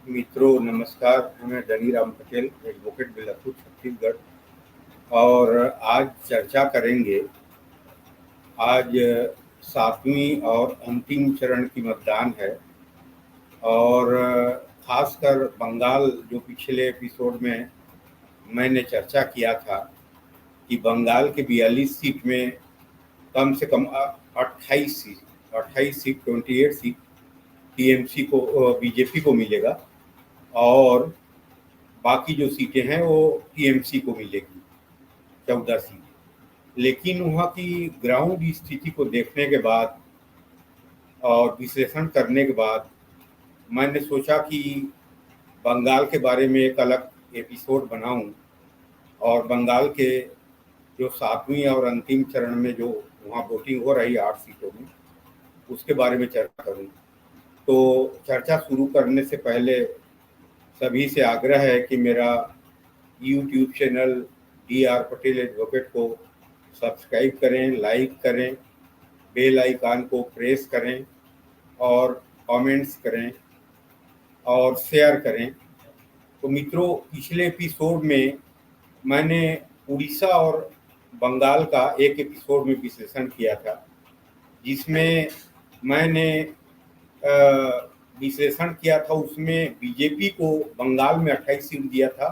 मित्रों नमस्कार। मैं धनीराम पटेल, एडवोकेट बिलासपुर छत्तीसगढ़। और आज चर्चा करेंगे। आज 7वीं और अंतिम चरण की मतदान है। और खासकर बंगाल, जो पिछले एपिसोड में मैंने चर्चा किया था कि बंगाल के 42 सीट में कम से कम 28 सीट 28 सीट टीएमसी को, बीजेपी को मिलेगा और बाकी जो सीटें हैं वो टीएमसी को मिलेगी, 14 सीट। लेकिन वहाँ की ग्राउंड स्थिति को देखने के बाद और विश्लेषण करने के बाद मैंने सोचा कि बंगाल के बारे में एक अलग एपिसोड बनाऊं और बंगाल के जो 7वीं और अंतिम चरण में जो वहाँ वोटिंग हो रही है 8 सीटों में, उसके बारे में चर्चा करूं। तो चर्चा शुरू करने से पहले सभी से आग्रह है कि मेरा YouTube channel DR Patel advocate को सब्सक्राइब करें, लाइक करें, बेल आइकन को प्रेस करें और कमेंट्स करें और शेयर करें। तो मित्रों, पिछले एपिसोड में मैंने उड़ीसा और बंगाल का एक एपिसोड में विश्लेषण किया था, जिसमें मैंने विश्लेषण किया था। उसमें बीजेपी को बंगाल में 28 सीट दिया था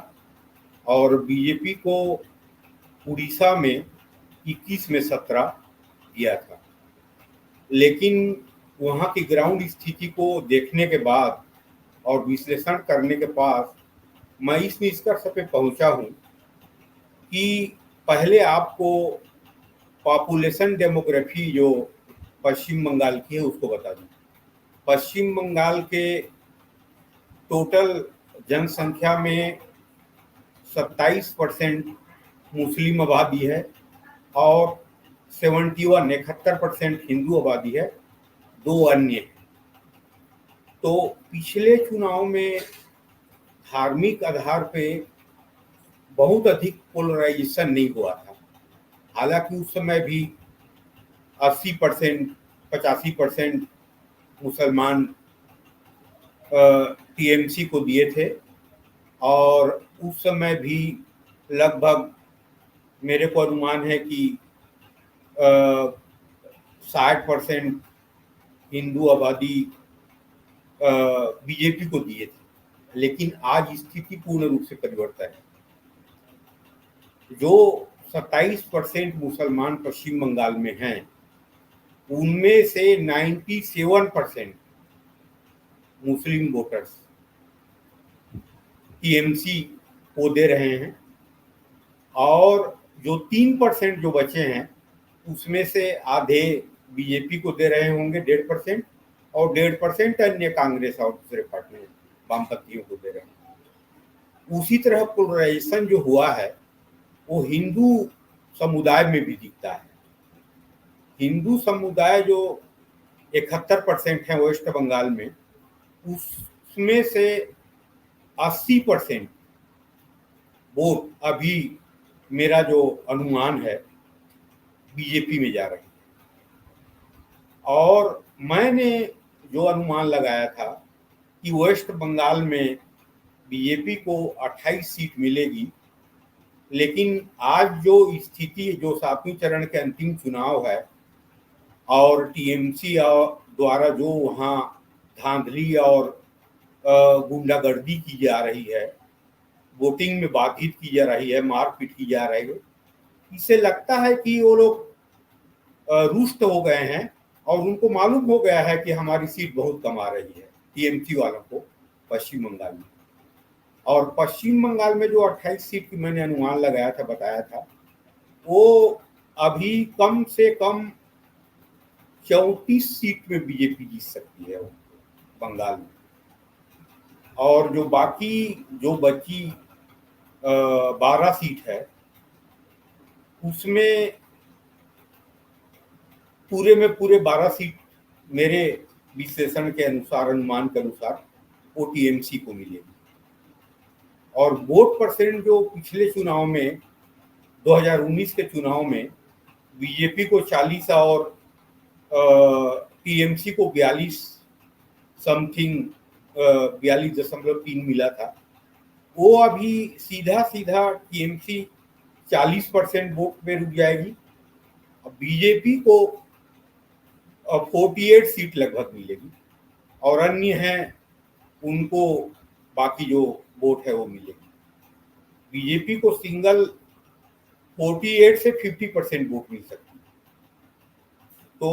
और बीजेपी को उड़ीसा में 21 में 17 दिया था। लेकिन वहाँ की ग्राउंड स्थिति को देखने के बाद और विश्लेषण करने के बाद मैं इस निष्कर्ष पे पहुंचा हूँ कि पहले आपको पॉपुलेशन डेमोग्राफी जो पश्चिम बंगाल की है उसको बता दूँ। पश्चिम बंगाल के टोटल जनसंख्या में 27% मुस्लिम आबादी है और 71% हिंदू आबादी है, 2 अन्य हैं। तो पिछले चुनाव में धार्मिक आधार पे बहुत अधिक पोलराइजेशन नहीं हुआ था। हालांकि उस समय भी 80% 85% मुसलमान टीएमसी को दिए थे और उस समय भी लगभग मेरे को अनुमान है कि 60% हिंदू आबादी बीजेपी को दिए थे। लेकिन आज स्थिति पूर्ण रूप से परिवर्तन है। जो 27% मुसलमान पश्चिम बंगाल में हैं, उनमें से 97% मुस्लिम वोटर्स टीएमसी को दे रहे हैं और जो 3% जो बचे हैं उसमें से आधे बीजेपी को दे रहे होंगे 1.5%, और 1.5% अन्य कांग्रेस और दूसरे पार्टी वामपंथियों को दे रहे हैं। उसी तरह पोलराइजेशन जो हुआ है वो हिंदू समुदाय में भी दिखता है। हिंदू समुदाय जो 71% है वेस्ट बंगाल में, उसमें से 80% वोट अभी मेरा जो अनुमान है बीजेपी में जा रही है। और मैंने जो अनुमान लगाया था कि वेस्ट बंगाल में बीजेपी को 28 सीट मिलेगी, लेकिन आज जो स्थिति, जो 7वीं चरण के अंतिम चुनाव है और टीएमसी द्वारा जो वहाँ धांधली और गुंडागर्दी की जा रही है, वोटिंग में बाधित की जा रही है, मारपीट की जा रही है, इससे लगता है कि वो लोग रुष्ट हो गए हैं और उनको मालूम हो गया है कि हमारी सीट बहुत कम आ रही है टीएमसी वालों को पश्चिम बंगाल में। और पश्चिम बंगाल में जो 28 सीट की मैंने अनुमान लगाया था, बताया था, वो अभी कम से कम 34 सीट में बीजेपी जीत सकती है बंगाल में। और जो बाकी जो बची 12 सीट है, उसमें पूरे में पूरे 12 सीट मेरे विश्लेषण के अनुसार, अनुमान के अनुसार, वो टीएमसी को मिलेगी। और वोट परसेंट जो पिछले चुनाव में 2019 के चुनाव में बीजेपी को 40 और टीएमसी को 42 समथिंग 42.3 मिला था, वो अभी सीधा सीधा टीएमसी 40% वोट पे रुक जाएगी। बीजेपी को 48 सीट लगभग मिलेगी और अन्य हैं उनको बाकी जो वोट है वो मिलेगी। बीजेपी को सिंगल 48 से 50% वोट मिल सकती है। तो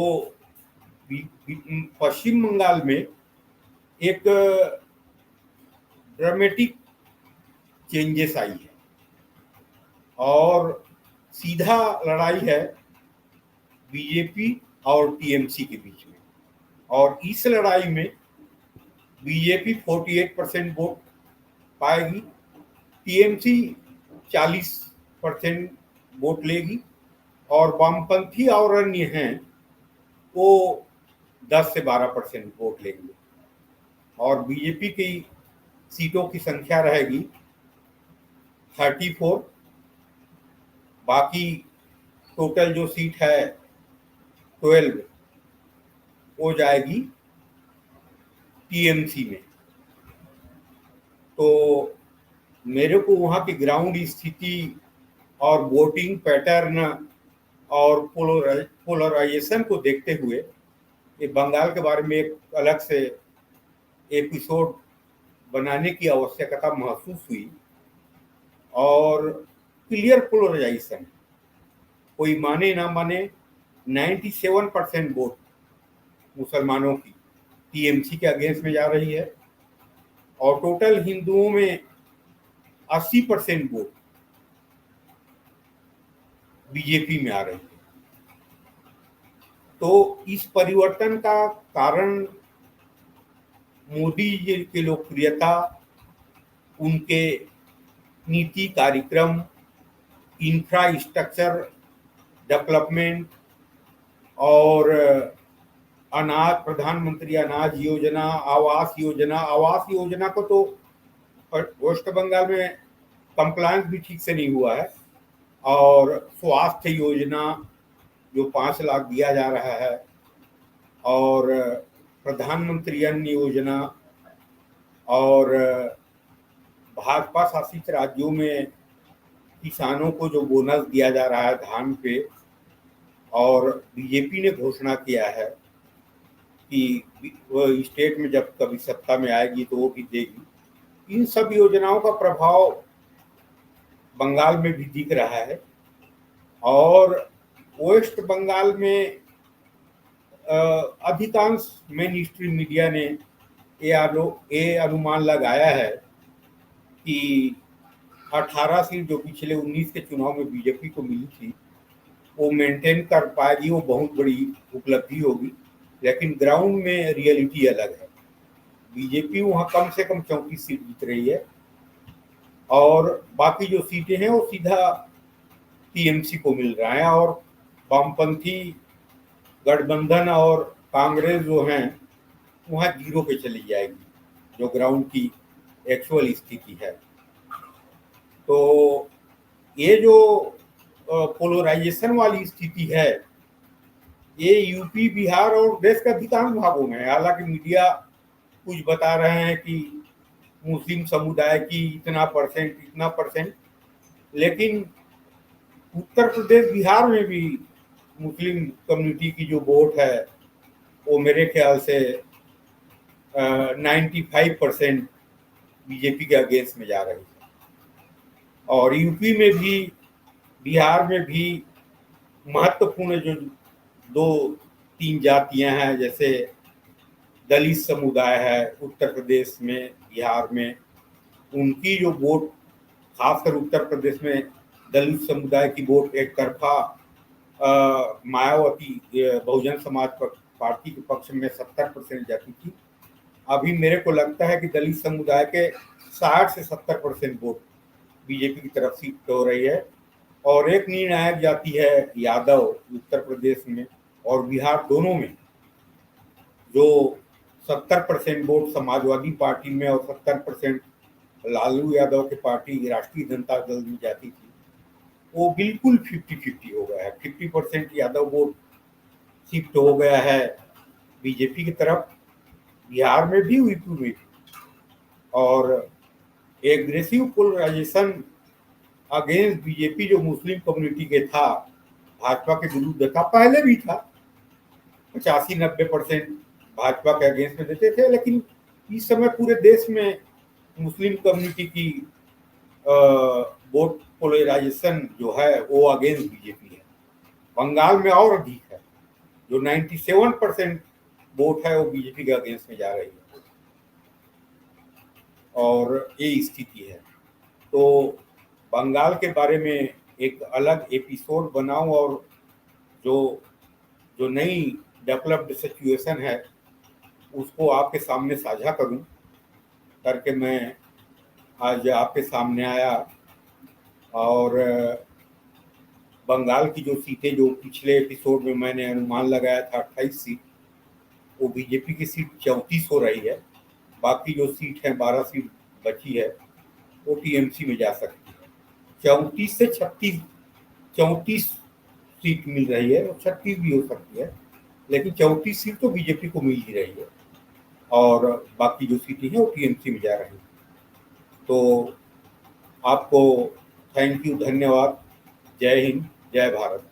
पश्चिम बंगाल में एक ड्रामेटिक चेंजेस आई है और सीधा लड़ाई है बीजेपी और टीएमसी के बीच में, और इस लड़ाई में बीजेपी 48% वोट पाएगी, टीएमसी 40% वोट लेगी और वामपंथी और अन्य हैं वो 10 से 12% वोट लेंगे और बीजेपी की सीटों की संख्या रहेगी 34। बाकी टोटल जो सीट है 12 वो जाएगी टीएमसी में। तो मेरे को वहाँ की ग्राउंड स्थिति और वोटिंग पैटर्न और पोलराइजेशन को देखते हुए ये बंगाल के बारे में एक अलग से एपिसोड बनाने की आवश्यकता महसूस हुई। और क्लियर पोलराइजेशन, कोई माने ना माने, 97% वोट मुसलमानों की टीएमसी के अगेंस्ट में जा रही है और टोटल हिंदुओं में 80% वोट बीजेपी में आ रही है। तो इस परिवर्तन का कारण मोदी जी की लोकप्रियता, उनके नीति कार्यक्रम, इंफ्रास्ट्रक्चर डेवलपमेंट और अनाज, प्रधानमंत्री अनाज योजना, आवास योजना को तो वेस्ट बंगाल में कंप्लायंस भी ठीक से नहीं हुआ है, और स्वास्थ्य योजना जो 5 लाख दिया जा रहा है, और प्रधानमंत्री अन्न योजना, और भाजपा शासित राज्यों में किसानों को जो बोनस दिया जा रहा है धान पे, और बीजेपी ने घोषणा किया है कि वो स्टेट में जब कभी सत्ता में आएगी तो वो भी देगी। इन सब योजनाओं का प्रभाव बंगाल में भी दिख रहा है और वेस्ट बंगाल में अधिकांश मेन स्ट्रीम मीडिया ने ये अनुमान लगाया है कि 18 सीट जो पिछले 19 के चुनाव में बीजेपी को मिली थी वो मेंटेन कर पाएगी, वो बहुत बड़ी उपलब्धि होगी। लेकिन ग्राउंड में रियलिटी अलग है। बीजेपी वहाँ कम से कम 34 सीट जीत रही है और बाकी जो सीटें हैं वो सीधा टीएमसी को मिल रहा है, और वामपंथी गठबंधन और कांग्रेस जो हैं वहाँ 0 पे चली जाएगी, जो ग्राउंड की एक्चुअल स्थिति है। तो ये जो पोलराइजेशन वाली स्थिति है ये यूपी, बिहार और देश के अधिकांश भागों में है। हालांकि मीडिया कुछ बता रहे हैं कि मुस्लिम समुदाय की इतना परसेंट, लेकिन उत्तर प्रदेश, बिहार में भी मुस्लिम कम्युनिटी की जो वोट है वो मेरे ख्याल से 95% बीजेपी के अगेंस्ट में जा रही है। और यूपी में भी, बिहार में भी महत्वपूर्ण जो 2-3 जातियां हैं, जैसे दलित समुदाय है उत्तर प्रदेश में, बिहार में, उनकी जो वोट, खासकर उत्तर प्रदेश में दलित समुदाय की वोट एक तरफा मायावती बहुजन समाज पार्टी के पक्ष में 70% जाती थी। अभी मेरे को लगता है कि दलित समुदाय के 60 से 70% वोट बीजेपी की तरफ शिफ्ट हो रही है। और एक निर्णायक जाति है यादव उत्तर प्रदेश में और बिहार दोनों में, जो 70% वोट समाजवादी पार्टी में और 70% लालू यादव की पार्टी राष्ट्रीय जनता दल में जाती थी, वो बिल्कुल 50-50 हो गया है। 50% यादव वोट शिफ्ट हो गया है बीजेपी की तरफ, बिहार में भी, यूपी में भी। और एग्रेसिव पोलराइजेशन अगेंस्ट बीजेपी जो मुस्लिम कम्युनिटी के था, भाजपा के विरुद्ध था, पहले भी था। 85-90% भाजपा के अगेंस्ट में देते थे, लेकिन इस समय पूरे देश में मुस्लिम कम्युनिटी की वोट पोलराइजेशन जो है वो अगेंस्ट बीजेपी है। बंगाल में और अधिक है, जो 97% वोट है वो बीजेपी के अगेंस्ट में जा रही है, और ये स्थिति है। तो बंगाल के बारे में एक अलग एपिसोड बनाऊं और जो जो नई डेवलप्ड सिचुएशन है उसको आपके सामने साझा करूं करके मैं आज आपके सामने आया। और बंगाल की जो सीटें, जो पिछले एपिसोड में मैंने अनुमान लगाया था 28 सीट, वो बीजेपी की सीट 34 हो रही है। बाकी जो सीट है 12 सीट बची है वो टीएमसी में जा सकती है। 34 से 36, 34 सीट मिल रही है, और 36 भी हो सकती है, लेकिन 34 सीट तो बीजेपी को मिल ही रही है, और बाकी जो सीटें हैं वो टीएमसी में जा रही है। तो आपको थैंक यू, धन्यवाद। जय हिंद, जय भारत।